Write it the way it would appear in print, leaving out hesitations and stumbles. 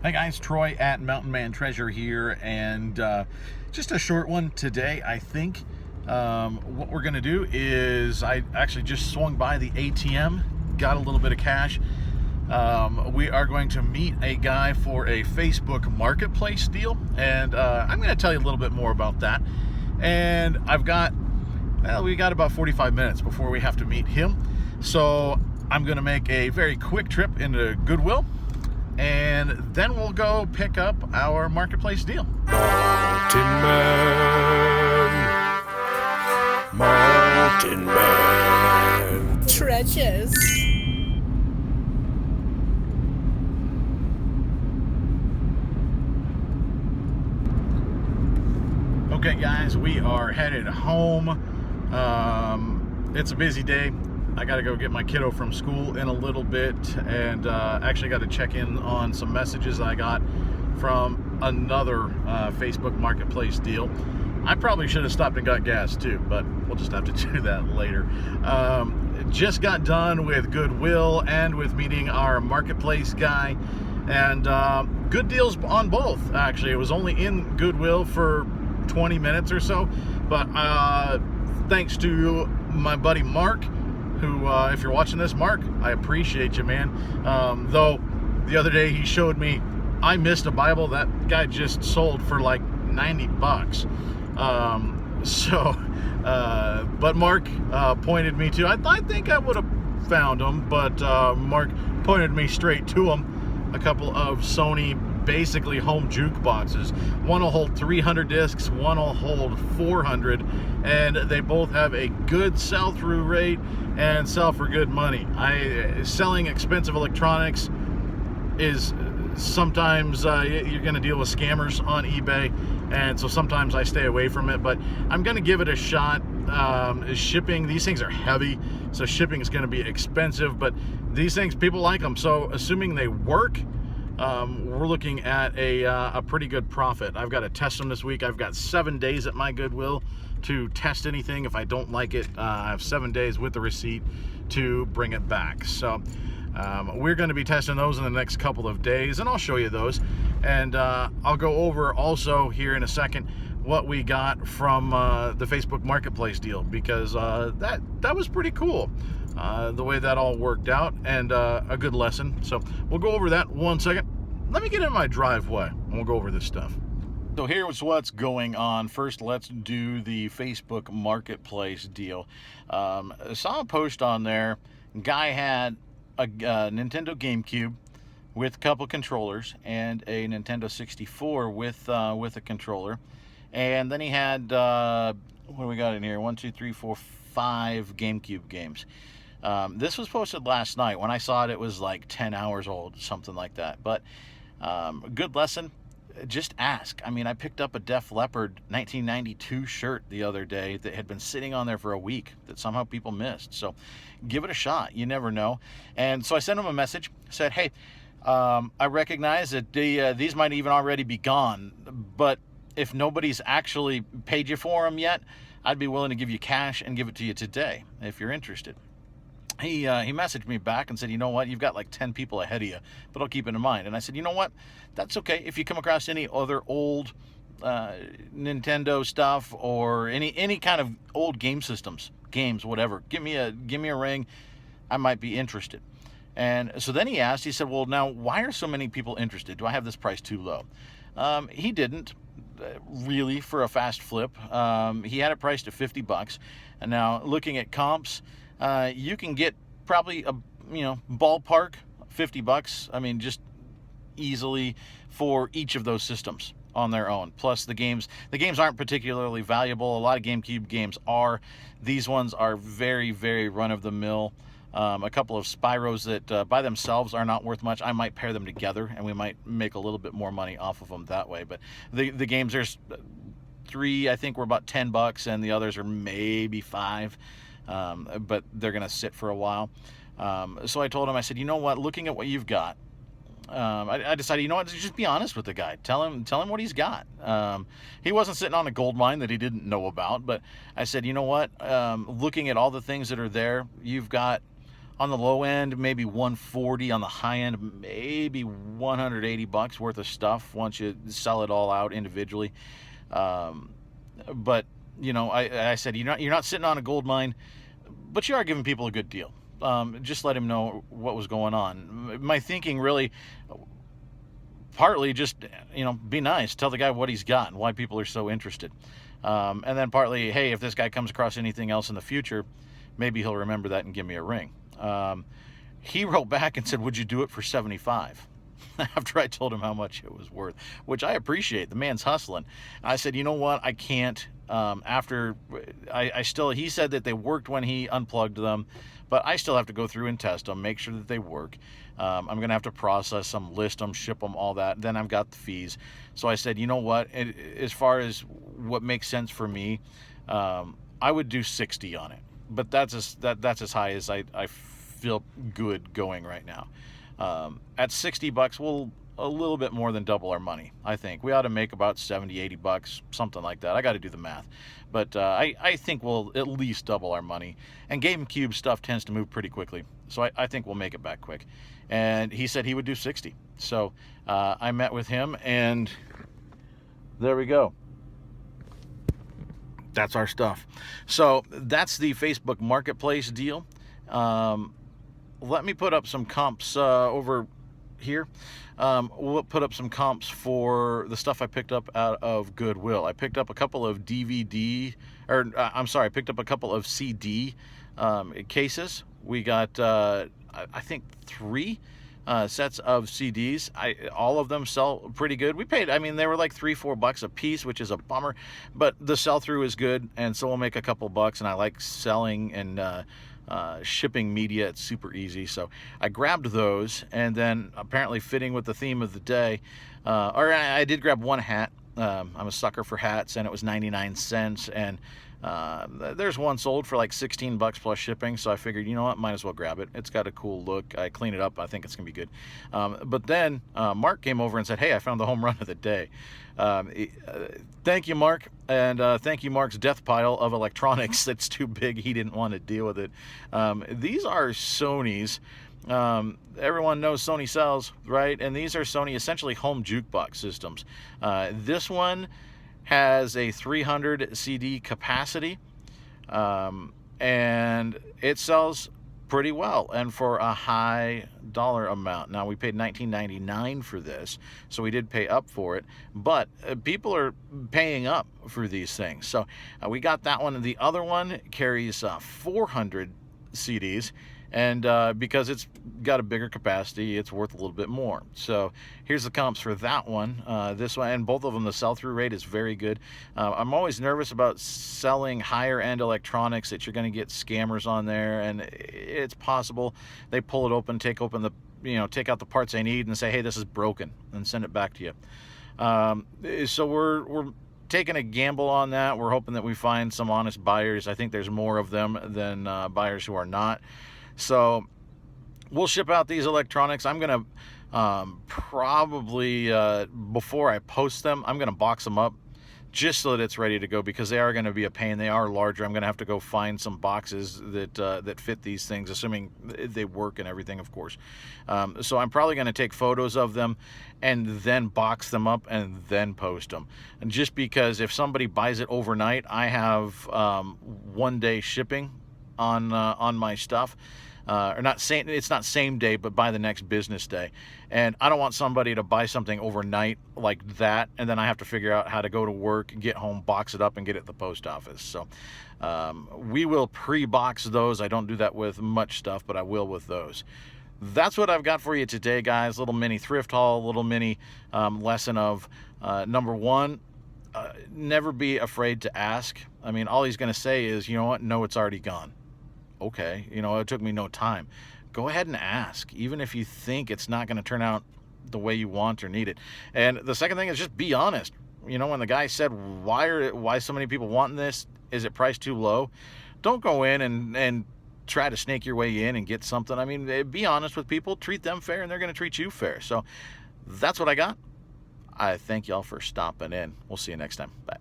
Hi guys, Troy at Mountain Man Treasure here, and just a short one today. I think what we're gonna do is I actually just swung by the ATM, got a little bit of cash. We are going to meet a guy for a Facebook Marketplace deal, and I'm going to tell you a little bit more about that. And we got about 45 minutes before we have to meet him, so I'm going to make a very quick trip into Goodwill, and then we'll go pick up our Marketplace deal. Mountain Man Treasures. Okay guys, we are headed home. It's a busy day. I gotta go get my kiddo from school in a little bit, and actually got to check in on some messages I got from another Facebook Marketplace deal. I probably should have stopped and got gas too, but we'll just have to do that later. Just got done with Goodwill and with meeting our Marketplace guy, and good deals on both. Actually, it was only in Goodwill for 20 minutes or so, but thanks to my buddy Mark, who if you're watching this, Mark, I appreciate you, man. Though the other day he showed me I missed a Bible that guy just sold for like 90 bucks. But Mark pointed me to, I think I would have found them, but Mark pointed me straight to them. A couple of Sony basically home jukeboxes. One will hold 300 discs, one will hold 400, and they both have a good sell-through rate and sell for good money. Selling expensive electronics is sometimes you're going to deal with scammers on eBay, and so sometimes I stay away from it, but I'm going to give it a shot. Shipping, these things are heavy, so shipping is going to be expensive, but these things, people like them, so assuming they work, we're looking at a pretty good profit. I've got to test them this week. I've got 7 days at my Goodwill to test anything. If I don't like it, I have 7 days with the receipt to bring it back. So we're going to be testing those in the next couple of days, and I'll show you those. And I'll go over also here in a second what we got from the Facebook Marketplace deal, because that was pretty cool. The way that all worked out, and a good lesson. So we'll go over that 1 second. Let me get in my driveway and we'll go over this stuff. So here's what's going on. First, let's do the Facebook Marketplace deal. I saw a post on there. Guy had a Nintendo GameCube with a couple controllers and a Nintendo 64 with a controller. And then he had, what do we got in here? 1, 2, 3, 4, 5 GameCube games. This was posted last night. When I saw it, it was like 10 hours old, something like that. But good lesson, just ask. I mean, I picked up a Def Leppard 1992 shirt the other day that had been sitting on there for a week that somehow people missed. So give it a shot. You never know. And so I sent him a message, said, hey, I recognize that these might even already be gone, but if nobody's actually paid you for them yet, I'd be willing to give you cash and give it to you today if you're interested. He messaged me back and said, you know what, you've got like 10 people ahead of you, but I'll keep it in mind. And I said, you know what, that's okay. If you come across any other old Nintendo stuff or any kind of old games, whatever, give me a ring. I might be interested. And so then he asked, he said, well, now why are so many people interested? Do I have this price too low? He didn't really, for a fast flip. He had it priced at 50 bucks. And now looking at comps, you can get probably a ballpark 50 bucks. I mean, just easily for each of those systems on their own. Plus the games aren't particularly valuable. A lot of GameCube games are. These ones are very, very run-of-the-mill. A couple of Spyros that by themselves are not worth much. I might pair them together and we might make a little bit more money off of them that way. But the games, there's 3, I think, were about 10 bucks, and the others are maybe 5. But they're going to sit for a while. So I told him, I said, you know what, looking at what you've got, I decided, you know what, just be honest with the guy. Tell him what he's got. He wasn't sitting on a gold mine that he didn't know about, but I said, you know what, looking at all the things that are there, you've got on the low end, maybe 140. On the high end, maybe 180 bucks worth of stuff once you sell it all out individually. But you know, I said you're not sitting on a gold mine, but you are giving people a good deal. Just let him know what was going on. My thinking really, partly just, you know, be nice, tell the guy what he's got and why people are so interested. And then partly, hey, if this guy comes across anything else in the future, maybe he'll remember that and give me a ring. He wrote back and said, would you do it for 75? After I told him how much it was worth, which I appreciate. The man's hustling. I said, you know what? I can't. After I still, he said that they worked when he unplugged them, but I still have to go through and test them, make sure that they work. I'm going to have to process them, list them, ship them, all that. Then I've got the fees. So I said, you know what? As far as what makes sense for me, I would do 60 on it. But that's as high as I feel good going right now. At 60 bucks, we'll a little bit more than double our money. I think we ought to make about 70, 80 bucks, something like that. I got to do the math, but I think we'll at least double our money. And GameCube stuff tends to move pretty quickly, so I think we'll make it back quick. And he said he would do 60. So I met with him, and there we go. That's our stuff. So that's the Facebook Marketplace deal. Let me put up some comps over here. We'll put up some comps for the stuff I picked up out of Goodwill. I picked up a couple of I picked up a couple of CD cases. We got, I think, 3 sets of CDs. All of them sell pretty good. We paid, they were like $3-4 a piece, which is a bummer, but the sell-through is good, and so we'll make a couple bucks, and I like selling and shipping media. It's super easy. So I grabbed those, and then apparently fitting with the theme of the day, I did grab one hat. I'm a sucker for hats, and it was 99 cents, and there's one sold for like $16 plus shipping, so I figured, you know what, might as well grab it. It's got a cool look. I clean it up. I think it's gonna be good. But then Mark came over and said, hey, I found the home run of the day. Thank you, Mark, and thank you, Mark's death pile of electronics that's too big. He didn't want to deal with it. These are Sony's. Everyone knows Sony sells, right? And these are Sony essentially home jukebox systems. This one has a 300 CD capacity, and it sells pretty well, and for a high dollar amount. Now, we paid $19.99 for this, so we did pay up for it, but people are paying up for these things. So we got that one, and the other one carries 400 CDs, and because it's got a bigger capacity, it's worth a little bit more. So here's the comps for that one. This one, and both of them, the sell-through rate is very good. I'm always nervous about selling higher-end electronics that you're going to get scammers on there, and it's possible they pull it open, take out the parts they need, and say, hey, this is broken, and send it back to you. So we're taking a gamble on that. We're hoping that we find some honest buyers. I think there's more of them than buyers who are not. So we'll ship out these electronics. I'm going to probably, before I post them, I'm going to box them up just so that it's ready to go, because they are going to be a pain. They are larger. I'm going to have to go find some boxes that fit these things, assuming they work and everything, of course. So I'm probably going to take photos of them and then box them up and then post them. And just because if somebody buys it overnight, I have 1 day shipping on my stuff. It's not same day, but by the next business day. And I don't want somebody to buy something overnight like that, and then I have to figure out how to go to work, get home, box it up, and get it at the post office. So we will pre-box those. I don't do that with much stuff, but I will with those. That's what I've got for you today, guys. Little mini thrift haul, little mini lesson of number one, never be afraid to ask. All he's going to say is, you know what? No, it's already gone. Okay, it took me no time. Go ahead and ask, even if you think it's not going to turn out the way you want or need it. And the second thing is just be honest. When the guy said, why so many people wanting this? Is it priced too low? Don't go in and try to snake your way in and get something. Be honest with people, treat them fair, and they're going to treat you fair. So that's what I got. I thank y'all for stopping in. We'll see you next time. Bye.